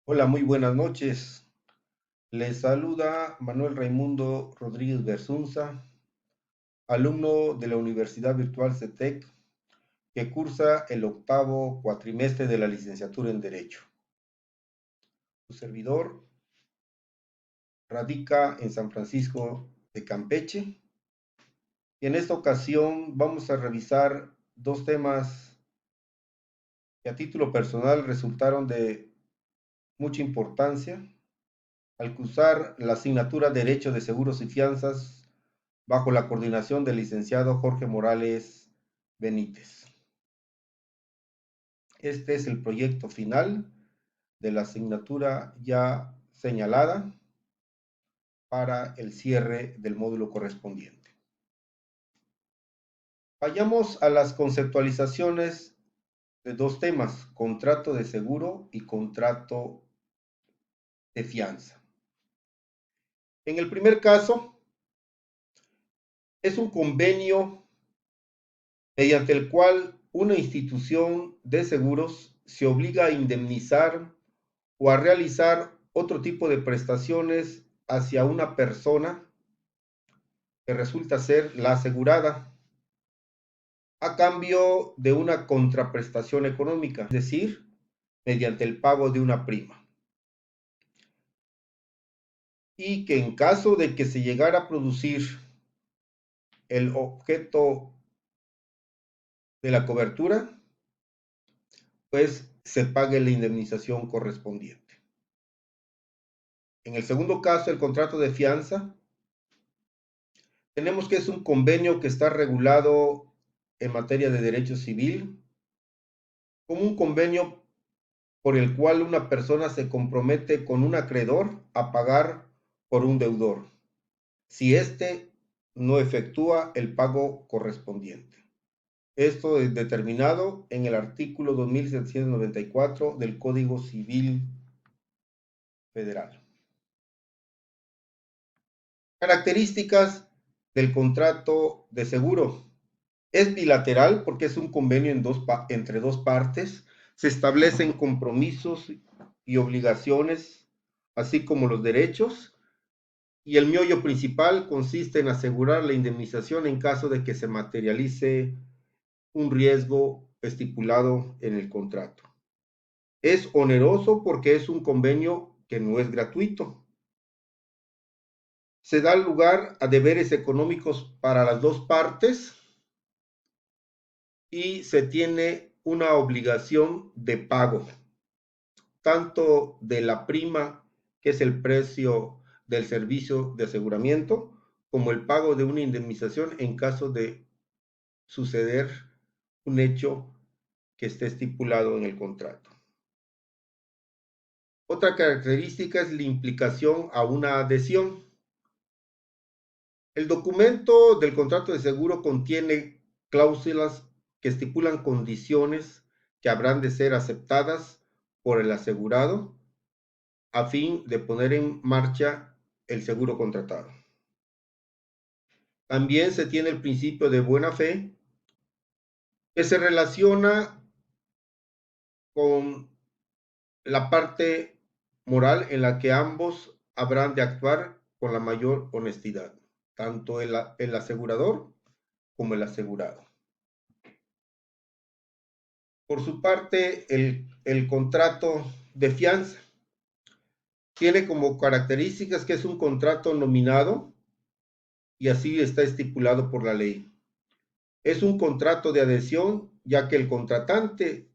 Hola, muy buenas noches. Les saluda Manuel Raimundo Rodríguez Bersunza, alumno de la Universidad Virtual CETEC, que cursa el octavo cuatrimestre de la licenciatura en Derecho. Su servidor radica en San Francisco de Campeche y en esta ocasión vamos a revisar dos temas que a título personal resultaron de mucha importancia al cursar la asignatura Derecho de Seguros y Fianzas bajo la coordinación del licenciado Jorge Morales Benítez. Este es el proyecto final de la asignatura ya señalada para el cierre del módulo correspondiente. Vayamos a las conceptualizaciones de dos temas, contrato de seguro y contrato de fianza. En el primer caso, es un convenio mediante el cual una institución de seguros se obliga a indemnizar o a realizar otro tipo de prestaciones hacia una persona que resulta ser la asegurada a cambio de una contraprestación económica, es decir, mediante el pago de una prima. Y que en caso de que se llegara a producir el objeto de la cobertura, pues se pague la indemnización correspondiente. En el segundo caso, el contrato de fianza, tenemos que es un convenio que está regulado en materia de derecho civil como un convenio por el cual una persona se compromete con un acreedor a pagar por un deudor, si éste no efectúa el pago correspondiente. Esto es determinado en el artículo 2794 del Código Civil Federal. Características del contrato de seguro. Es bilateral porque es un convenio entre dos partes. Se establecen compromisos y obligaciones, así como los derechos. Y el meollo principal consiste en asegurar la indemnización en caso de que se materialice un riesgo estipulado en el contrato. Es oneroso porque es un convenio que no es gratuito. Se da lugar a deberes económicos para las dos partes y se tiene una obligación de pago, tanto de la prima, que es el precio del servicio de aseguramiento, como el pago de una indemnización en caso de suceder un hecho que esté estipulado en el contrato. Otra característica es la implicación a una adhesión. El documento del contrato de seguro contiene cláusulas que estipulan condiciones que habrán de ser aceptadas por el asegurado a fin de poner en marcha el seguro contratado. También se tiene el principio de buena fe, que se relaciona con la parte moral en la que ambos habrán de actuar con la mayor honestidad, tanto el asegurador como el asegurado. Por su parte, el contrato de fianza tiene como características que es un contrato nominado y así está estipulado por la ley. Es un contrato de adhesión, ya que el contratante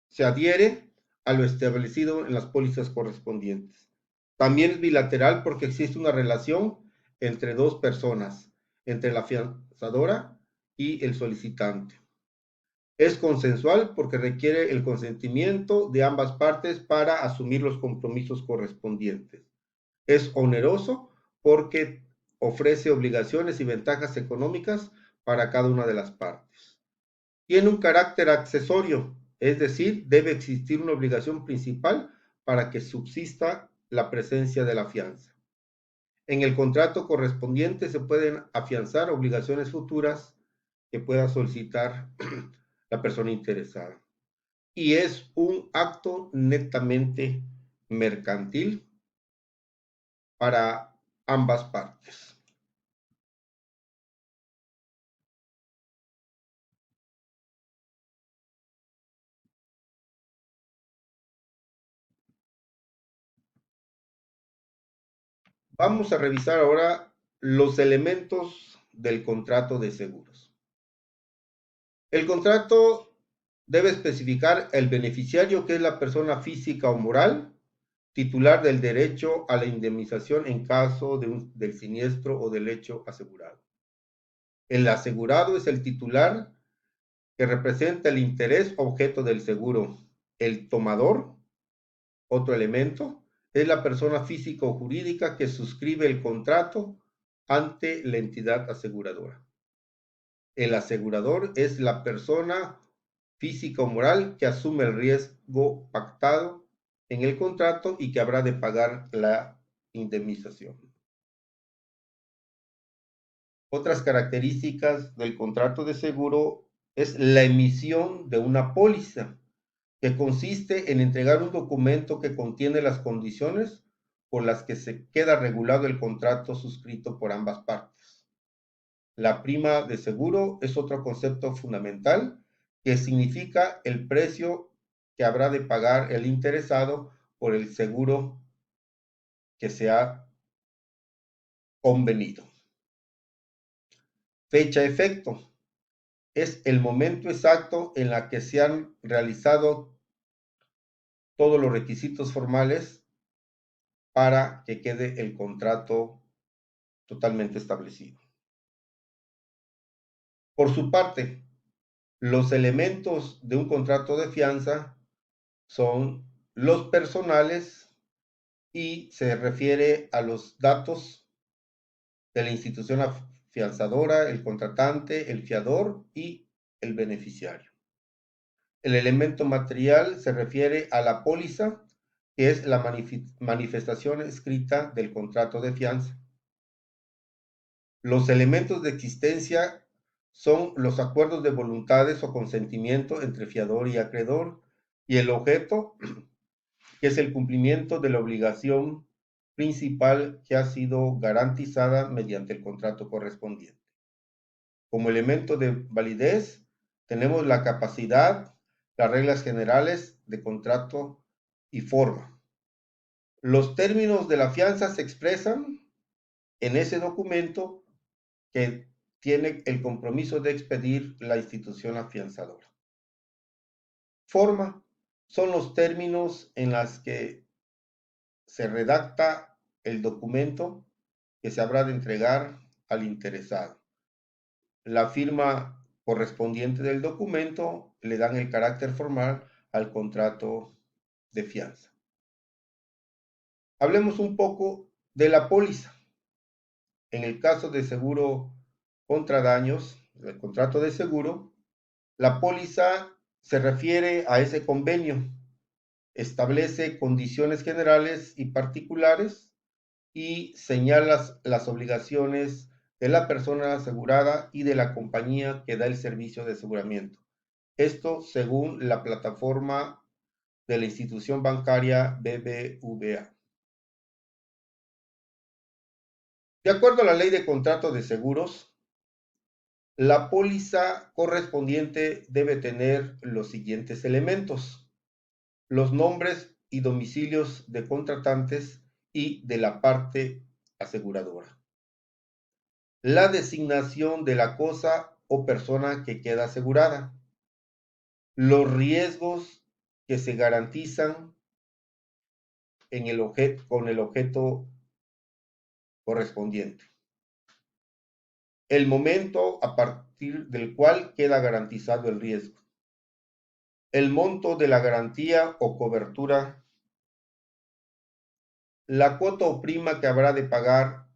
se adhiere a lo establecido en las pólizas correspondientes. También es bilateral porque existe una relación entre dos personas, entre la fianzadora y el solicitante. Es consensual porque requiere el consentimiento de ambas partes para asumir los compromisos correspondientes. Es oneroso porque ofrece obligaciones y ventajas económicas para cada una de las partes. Tiene un carácter accesorio, es decir, debe existir una obligación principal para que subsista la presencia de la fianza. En el contrato correspondiente se pueden afianzar obligaciones futuras que pueda solicitar la persona interesada. Y es un acto netamente mercantil para ambas partes. Vamos a revisar ahora los elementos del contrato de seguros. El contrato debe especificar el beneficiario, que es la persona física o moral, titular del derecho a la indemnización en caso del siniestro o del hecho asegurado. El asegurado es el titular que representa el interés objeto del seguro. El tomador, otro elemento, es la persona física o jurídica que suscribe el contrato ante la entidad aseguradora. El asegurador es la persona física o moral que asume el riesgo pactado en el contrato y que habrá de pagar la indemnización. Otras características del contrato de seguro es la emisión de una póliza, que consiste en entregar un documento que contiene las condiciones por las que se queda regulado el contrato suscrito por ambas partes. La prima de seguro es otro concepto fundamental, que significa el precio que habrá de pagar el interesado por el seguro que se ha convenido. Fecha efecto es el momento exacto en la que se han realizado todos los requisitos formales para que quede el contrato totalmente establecido. Por su parte, los elementos de un contrato de fianza son los personales y se refiere a los datos de la institución afianzadora, el contratante, el fiador y el beneficiario. El elemento material se refiere a la póliza, que es la manifestación escrita del contrato de fianza. Los elementos de existencia son los acuerdos de voluntades o consentimiento entre fiador y acreedor, y el objeto, que es el cumplimiento de la obligación principal que ha sido garantizada mediante el contrato correspondiente. Como elemento de validez, tenemos la capacidad, las reglas generales de contrato y forma. Los términos de la fianza se expresan en ese documento que tiene el compromiso de expedir la institución afianzadora. Forma son los términos en los que se redacta el documento que se habrá de entregar al interesado. La firma correspondiente del documento le dan el carácter formal al contrato de fianza. Hablemos un poco de la póliza. En el caso de seguro contra daños, el contrato de seguro, la póliza se refiere a ese convenio, establece condiciones generales y particulares y señala las obligaciones de la persona asegurada y de la compañía que da el servicio de aseguramiento. Esto según la plataforma de la institución bancaria BBVA. De acuerdo a la ley de contrato de seguros, la póliza correspondiente debe tener los siguientes elementos: los nombres y domicilios de contratantes y de la parte aseguradora, la designación de la cosa o persona que queda asegurada, los riesgos que se garantizan con el objeto correspondiente, el momento a partir del cual queda garantizado el riesgo, el monto de la garantía o cobertura, la cuota o prima que habrá de pagar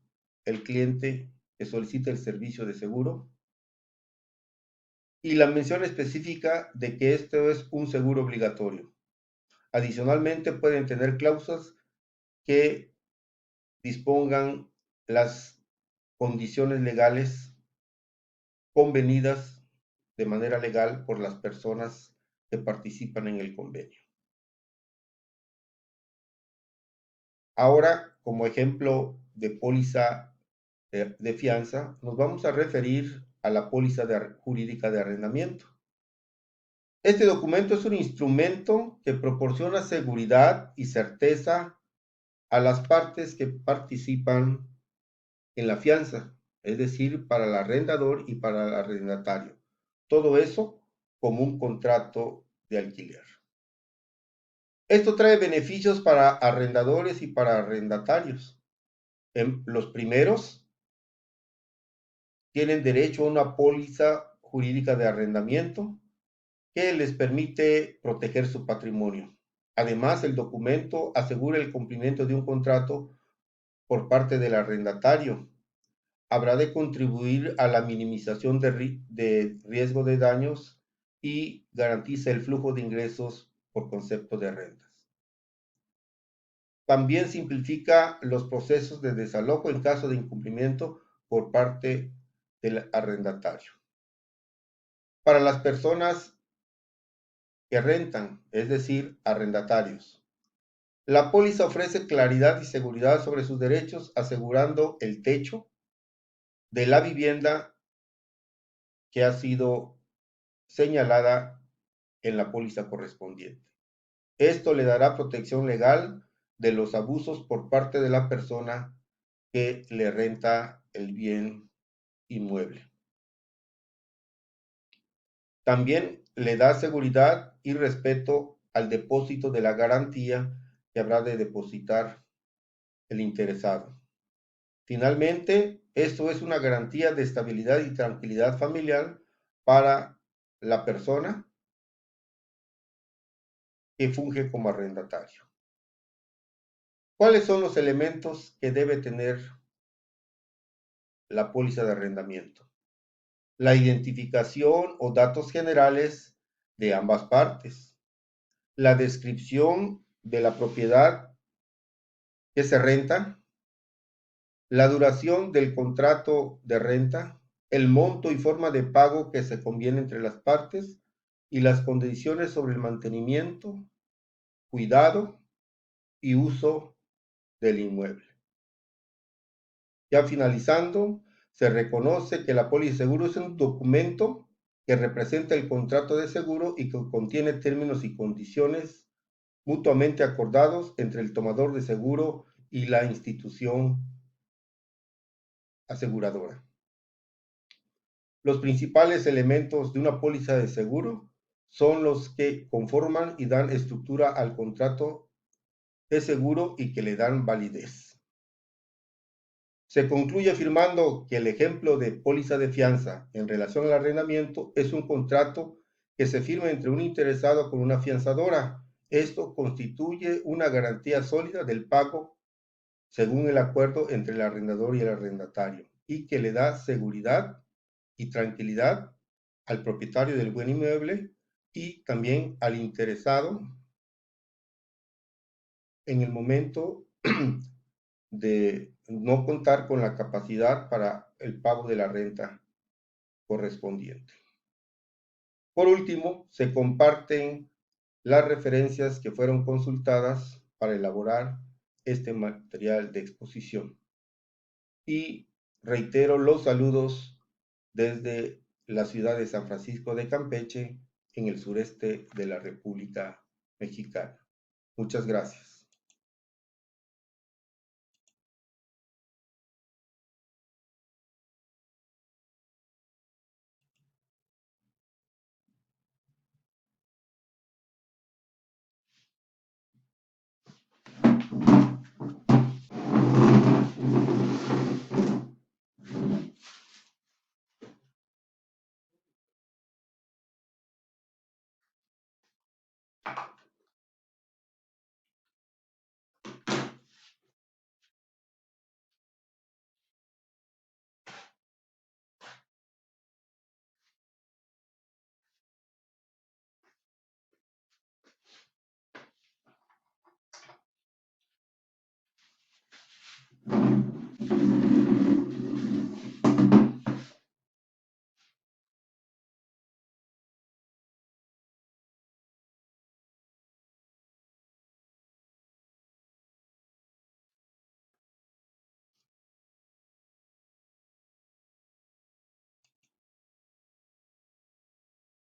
el cliente que solicita el servicio de seguro y la mención específica de que esto es un seguro obligatorio. Adicionalmente, pueden tener cláusulas que dispongan las condiciones legales convenidas de manera legal por las personas que participan en el convenio. Ahora, como ejemplo de póliza de fianza, nos vamos a referir a la póliza jurídica de arrendamiento. Este documento es un instrumento que proporciona seguridad y certeza a las partes que participan en la fianza, es decir, para el arrendador y para el arrendatario. Todo eso como un contrato de alquiler. Esto trae beneficios para arrendadores y para arrendatarios. Los primeros tienen derecho a una póliza jurídica de arrendamiento que les permite proteger su patrimonio. Además, el documento asegura el cumplimiento de un contrato por parte del arrendatario. Habrá de contribuir a la minimización de riesgo de daños y garantiza el flujo de ingresos por concepto de rentas. También simplifica los procesos de desalojo en caso de incumplimiento por parte del arrendatario. Para las personas que rentan, es decir, arrendatarios, la póliza ofrece claridad y seguridad sobre sus derechos, asegurando el techo de la vivienda que ha sido señalada en la póliza correspondiente. Esto le dará protección legal de los abusos por parte de la persona que le renta el bien inmueble. También le da seguridad y respeto al depósito de la garantía que habrá de depositar el interesado. Finalmente, esto es una garantía de estabilidad y tranquilidad familiar para la persona que funge como arrendatario. ¿Cuáles son los elementos que debe tener la póliza de arrendamiento? La identificación o datos generales de ambas partes, la descripción de la propiedad que se renta, la duración del contrato de renta, el monto y forma de pago que se conviene entre las partes y las condiciones sobre el mantenimiento, cuidado y uso del inmueble. Ya finalizando, se reconoce que la póliza de seguro es un documento que representa el contrato de seguro y que contiene términos y condiciones mutuamente acordados entre el tomador de seguro y la institución aseguradora. Los principales elementos de una póliza de seguro son los que conforman y dan estructura al contrato de seguro y que le dan validez. Se concluye afirmando que el ejemplo de póliza de fianza en relación al arrendamiento es un contrato que se firma entre un interesado con una fianzadora. Esto constituye una garantía sólida del pago según el acuerdo entre el arrendador y el arrendatario y que le da seguridad y tranquilidad al propietario del buen inmueble y también al interesado en el momento de no contar con la capacidad para el pago de la renta correspondiente. Por último, se comparten las referencias que fueron consultadas para elaborar este material de exposición. Y reitero los saludos desde la ciudad de San Francisco de Campeche, en el sureste de la República Mexicana. Muchas gracias.